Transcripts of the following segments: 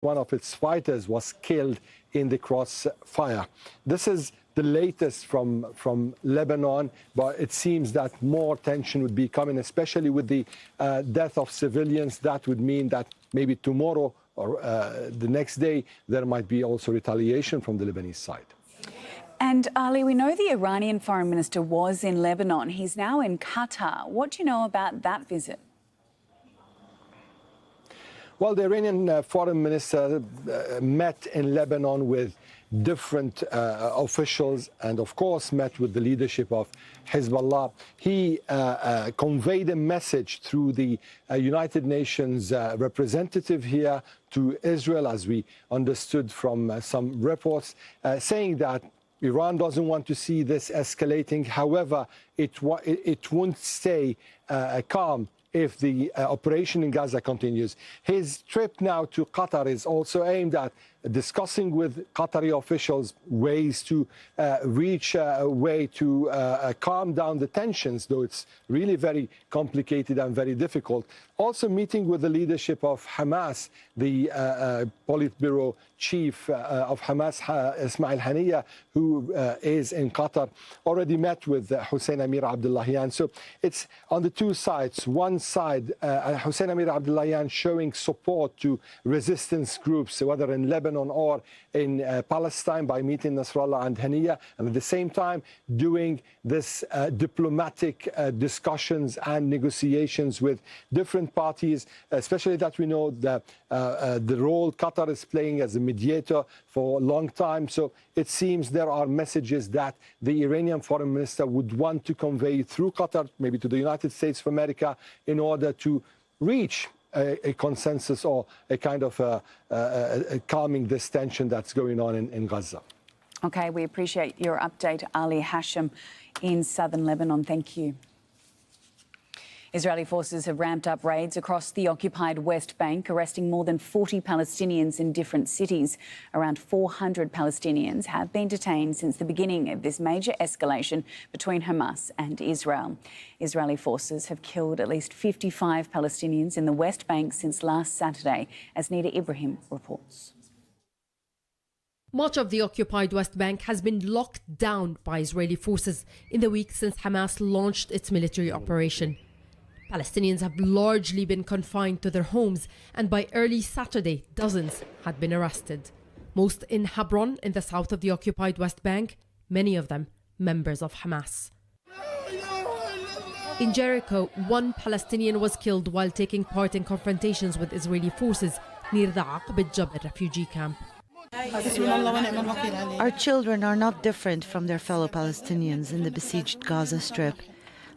one of its fighters was killed in the crossfire. This is the latest from Lebanon, but it seems that more tension would be coming, especially with the death of civilians. That would mean that maybe tomorrow or the next day, there might be also retaliation from the Lebanese side. And Ali, we know the Iranian foreign minister was in Lebanon. He's now in Qatar. What do you know about that visit? Well, the Iranian foreign minister met in Lebanon with different officials and, of course, met with the leadership of Hezbollah. He conveyed a message through the United Nations representative here to Israel, as we understood from some reports, saying that Iran doesn't want to see this escalating. However, it won't stay calm if the operation in Gaza continues. His trip now to Qatar is also aimed at discussing with Qatari officials ways to reach a way to calm down the tensions, though it's really very complicated and very difficult. Also meeting with the leadership of Hamas, the Politburo chief of Hamas, Ismail Haniyeh, who is in Qatar, already met with Hussein Amir Abdullahian. So it's on the two sides. One side, Hussein Amir Abdullahian showing support to resistance groups, whether in Lebanon or in Palestine, by meeting Nasrallah and Haniyeh, and at the same time doing this diplomatic discussions and negotiations with different parties, especially that we know that the role Qatar is playing as a mediator for a long time. So it seems there are messages that the Iranian foreign minister would want to convey through Qatar, maybe to the United States of America, in order to reach a consensus or a kind of calming this tension that's going on in Gaza. OK, we appreciate your update, Ali Hashim in southern Lebanon. Thank you. Israeli forces have ramped up raids across the occupied West Bank, arresting more than 40 Palestinians in different cities. Around 400 Palestinians have been detained since the beginning of this major escalation between Hamas and Israel. Israeli forces have killed at least 55 Palestinians in the West Bank since last Saturday, as Nida Ibrahim reports. Much of the occupied West Bank has been locked down by Israeli forces in the week since Hamas launched its military operation. Palestinians have largely been confined to their homes, and by early Saturday, dozens had been arrested. Most in Hebron, in the south of the occupied West Bank, many of them members of Hamas. In Jericho, one Palestinian was killed while taking part in confrontations with Israeli forces near the Aqb al-Jabr refugee camp. Our children are not different from their fellow Palestinians in the besieged Gaza Strip.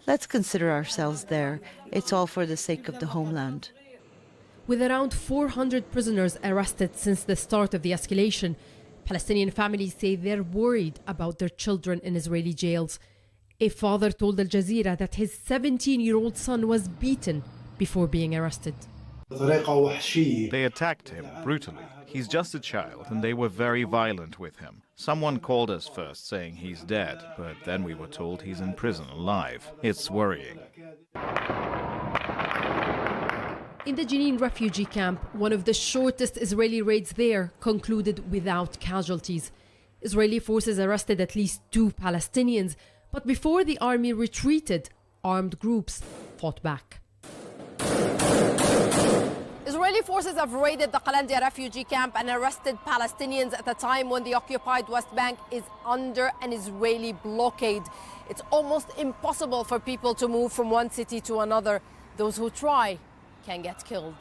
Let's consider ourselves there. It's all for the sake of the homeland. With around 400 prisoners arrested since the start of the escalation, Palestinian families say they're worried about their children in Israeli jails. A father told Al Jazeera that his 17-year-old son was beaten before being arrested. They attacked him brutally. He's just a child, and they were very violent with him. Someone called us first saying he's dead, but then we were told he's in prison alive. It's worrying. In the Jenin refugee camp, one of the shortest Israeli raids there concluded without casualties. Israeli forces arrested at least 2 Palestinians, but before the army retreated, armed groups fought back. Israeli forces have raided the Qalandia refugee camp and arrested Palestinians at a time when the occupied West Bank is under an Israeli blockade. It's almost impossible for people to move from one city to another. Those who try can get killed.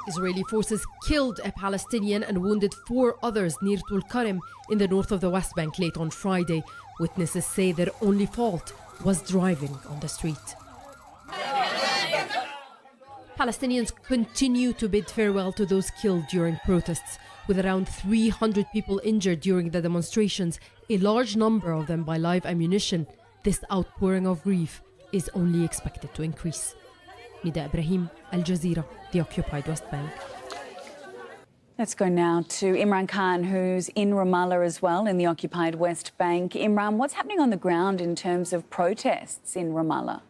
Israeli forces killed a Palestinian and wounded 4 others near Tul Karim in the north of the West Bank late on Friday. Witnesses say their only fault was driving on the street. Palestinians continue to bid farewell to those killed during protests, with around 300 people injured during the demonstrations, a large number of them by live ammunition. This outpouring of grief is only expected to increase. Nida Ibrahim, Al Jazeera, the occupied West Bank. Let's go now to Imran Khan, who's in Ramallah as well, in the occupied West Bank. Imran, what's happening on the ground in terms of protests in Ramallah?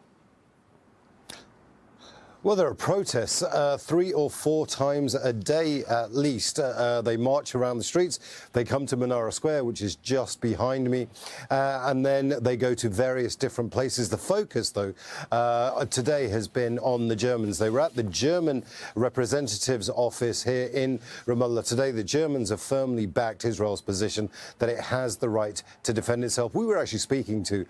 Well, there are protests 3 or 4 times a day at least. They march around the streets. They come to Menara Square, which is just behind me, and then they go to various different places. The focus, though, today has been on the Germans. They were at the German representative's office here in Ramallah today. The Germans have firmly backed Israel's position that it has the right to defend itself. We were actually speaking to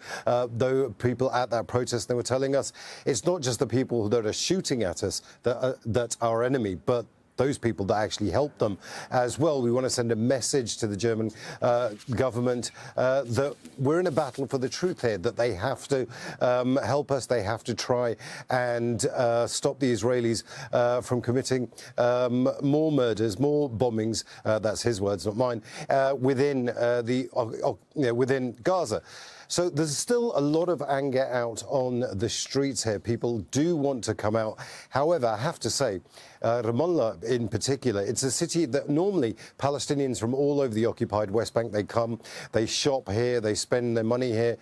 people at that protest. They were telling us it's not just the people that are shooting at us that are our enemy, but those people that actually help them as well. We want to send a message to the German government that we're in a battle for the truth here, that they have to help us. They have to try and stop the Israelis from committing more murders, more bombings, that's his words, not mine, within Gaza. So there's still a lot of anger out on the streets here. People do want to come out. However, I have to say, Ramallah in particular, it's a city that normally Palestinians from all over the occupied West Bank, they come, they shop here, they spend their money here.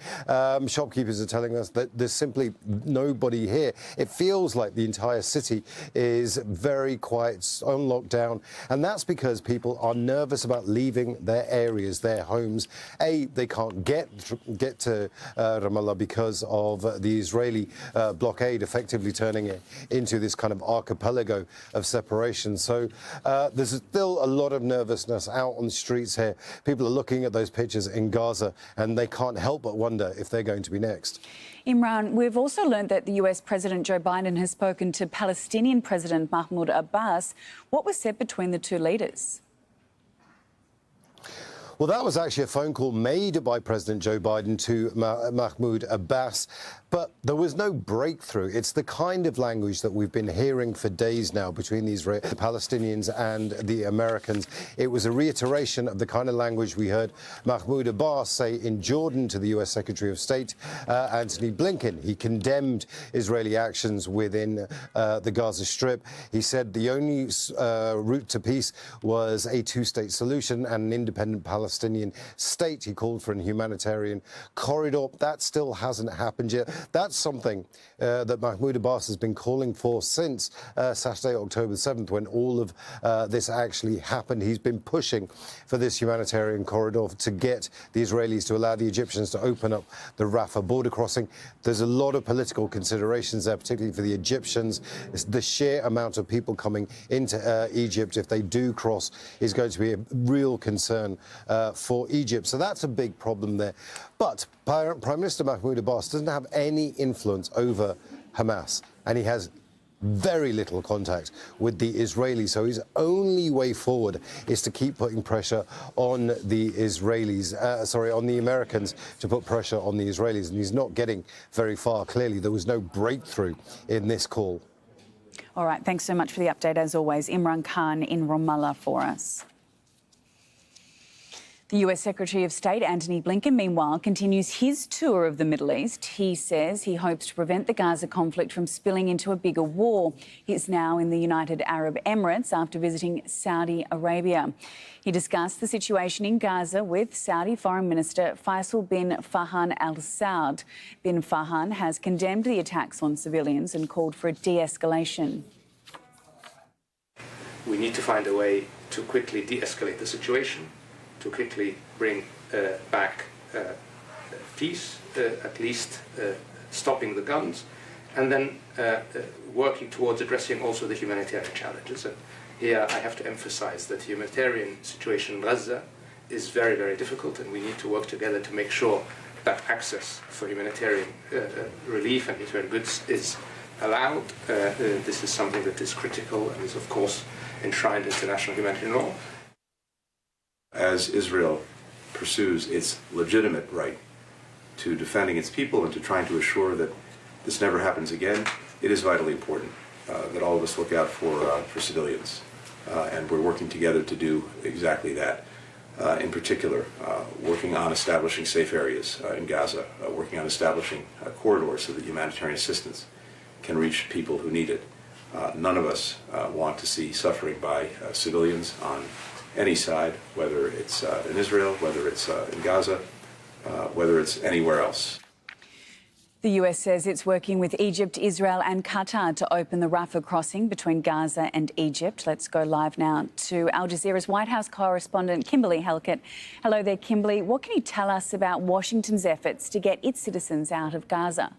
Shopkeepers are telling us that there's simply nobody here. It feels like the entire city is very quiet, on lockdown, and that's because people are nervous about leaving their areas, their homes. They can't get to Ramallah because of the Israeli blockade, effectively turning it into this kind of archipelago of separation. So there's still a lot of nervousness out on the streets here. People are looking at those pictures in Gaza and they can't help but wonder if they're going to be next. Imran, we've also learned that the US President Joe Biden has spoken to Palestinian President Mahmoud Abbas. What was said between the two leaders? Well, that was actually a phone call made by President Joe Biden to Mahmoud Abbas, but there was no breakthrough. It's the kind of language that we've been hearing for days now between the Palestinians and the Americans. It was a reiteration of the kind of language we heard Mahmoud Abbas say in Jordan to the US Secretary of State, Antony Blinken. He condemned Israeli actions within the Gaza Strip. He said the only route to peace was a two-state solution and an independent Palestinian state. He called for a humanitarian corridor. That still hasn't happened yet. That's something that Mahmoud Abbas has been calling for since Saturday, October 7th, when all of this actually happened. He's been pushing for this humanitarian corridor to get the Israelis to allow the Egyptians to open up the Rafah border crossing. There's a lot of political considerations there, particularly for the Egyptians. It's the sheer amount of people coming into Egypt, if they do cross, is going to be a real concern for Egypt. So that's a big problem there. But Prime Minister Mahmoud Abbas doesn't have any influence over Hamas, and he has very little contact with the Israelis. So his only way forward is to keep putting pressure on the on the Americans, to put pressure on the Israelis. And he's not getting very far. Clearly, there was no breakthrough in this call. All right, thanks so much for the update, as always. Imran Khan in Ramallah for us. The US Secretary of State, Antony Blinken, meanwhile, continues his tour of the Middle East. He says he hopes to prevent the Gaza conflict from spilling into a bigger war. He's now in the United Arab Emirates after visiting Saudi Arabia. He discussed the situation in Gaza with Saudi Foreign Minister Faisal bin Farhan Al Saud. Bin Farhan has condemned the attacks on civilians and called for a de-escalation. We need to find a way to quickly de-escalate the situation, to quickly bring back peace, at least stopping the guns, and then working towards addressing also the humanitarian challenges. And here I have to emphasize that the humanitarian situation in Gaza is very, very difficult, and we need to work together to make sure that access for humanitarian relief and humanitarian goods is allowed. This is something that is critical and is, of course, enshrined in international humanitarian law. As Israel pursues its legitimate right to defending its people and to trying to assure that this never happens again, it is vitally important that all of us look out for civilians. And we're working together to do exactly that. In particular, working on establishing safe areas in Gaza, working on establishing corridors so that humanitarian assistance can reach people who need it. None of us want to see suffering by civilians on any side, whether it's in Israel, whether it's in Gaza, whether it's anywhere else. The US says it's working with Egypt, Israel and Qatar to open the Rafah crossing between Gaza and Egypt. Let's go live now to Al Jazeera's White House correspondent, Kimberly Halkett. Hello there, Kimberly. What can you tell us about Washington's efforts to get its citizens out of Gaza?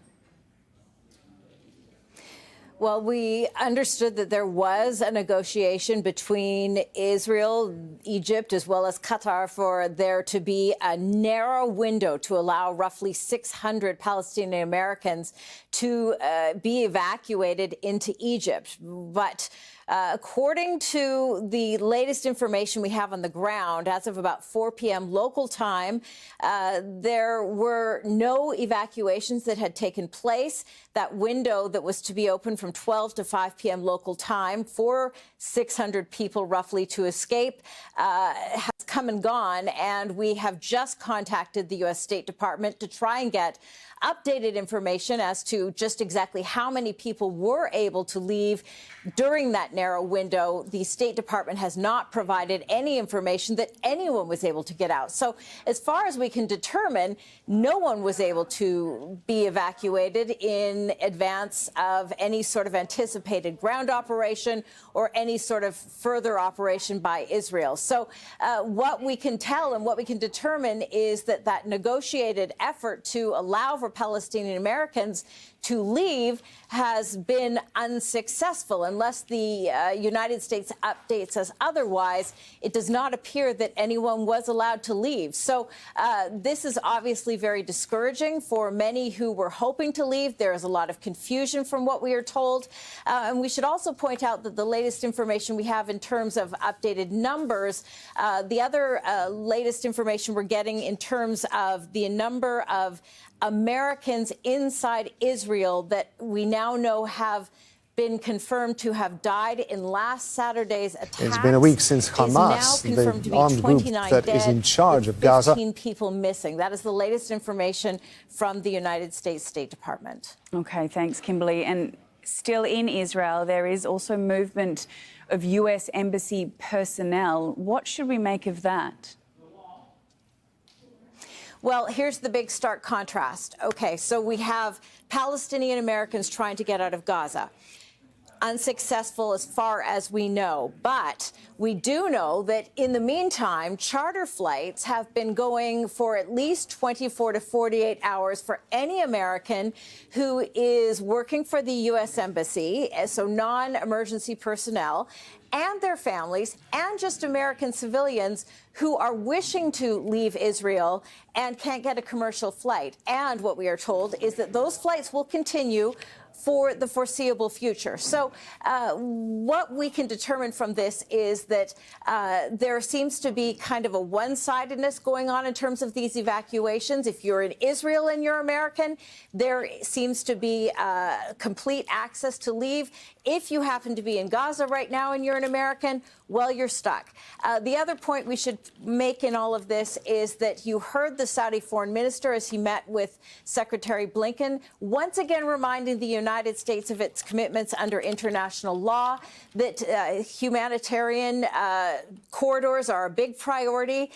Well, we understood that there was a negotiation between Israel, Egypt, as well as Qatar for there to be a narrow window to allow roughly 600 Palestinian Americans to be evacuated into Egypt. But according to the latest information we have on the ground, as of about 4 p.m. local time, there were no evacuations that had taken place. That window that was to be open from 12 to 5 p.m. local time for 600 people roughly to escape has come and gone. And we have just contacted the U.S. State Department to try and get updated information as to just exactly how many people were able to leave during that narrow window. The State Department has not provided any information that anyone was able to get out. So as far as we can determine, no one was able to be evacuated in advance of any sort of anticipated ground operation or any sort of further operation by Israel. So what we can tell and what we can determine is that that negotiated effort to allow for Palestinian Americans to leave has been unsuccessful. Unless the United States updates us otherwise, it does not appear that anyone was allowed to leave. So this is obviously very discouraging for many who were hoping to leave. There is a lot of confusion from what we are told. And we should also point out that the latest information we have in terms of updated numbers, the other latest information we're getting in terms of the number of Americans inside Israel that we now know have been confirmed to have died in last Saturday's attacks. It's been a week since Hamas, the armed group that is in charge of Gaza. 15 people missing. That is the latest information from the United States State Department. OK, thanks, Kimberly. And still in Israel, there is also movement of US embassy personnel. What should we make of that? Well, here's the big stark contrast. OK, so we have Palestinian Americans trying to get out of Gaza. Unsuccessful as far as we know. But we do know that in the meantime, charter flights have been going for at least 24 to 48 hours for any American who is working for the U.S. Embassy, so non-emergency personnel, and their families, and just American civilians who are wishing to leave Israel and can't get a commercial flight. And what we are told is that those flights will continue for the foreseeable future. So what we can determine from this is that there seems to be kind of a one-sidedness going on in terms of these evacuations. If you're in Israel and you're American, there seems to be complete access to leave. If you happen to be in Gaza right now and you're an American, well, you're stuck. The other point we should make in all of this is that you heard the Saudi foreign minister as he met with Secretary Blinken, once again reminding the United States of its commitments under international law, that humanitarian corridors are a big priority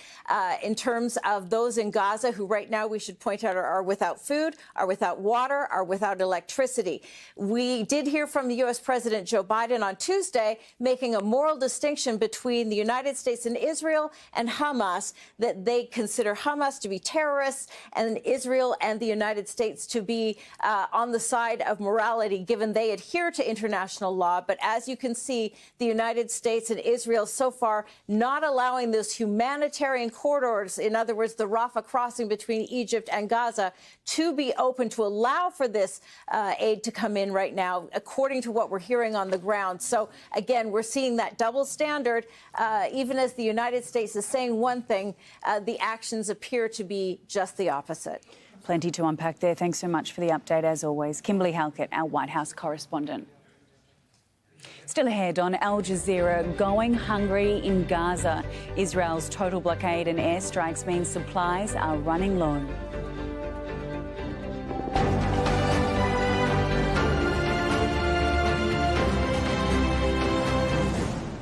in terms of those in Gaza who right now, we should point out, are without food, are without water, are without electricity. We did hear from the U.S. President Joe Biden on Tuesday making a moral distinction between the United States and Israel and Hamas, that they consider Hamas to be terrorists and Israel and the United States to be on the side of morality, given they adhere to international law. But as you can see, the United States and Israel so far not allowing those humanitarian corridors, in other words, the Rafah crossing between Egypt and Gaza, to be open to allow for this aid to come in right now, according to what we're hearing on the ground. So again, we're seeing that double standard. Even as the United States is saying one thing, the actions appear to be just the opposite. Plenty to unpack there. Thanks so much for the update, as always. Kimberly Halkett, our White House correspondent. Still ahead on Al Jazeera, going hungry in Gaza. Israel's total blockade and airstrikes mean supplies are running low.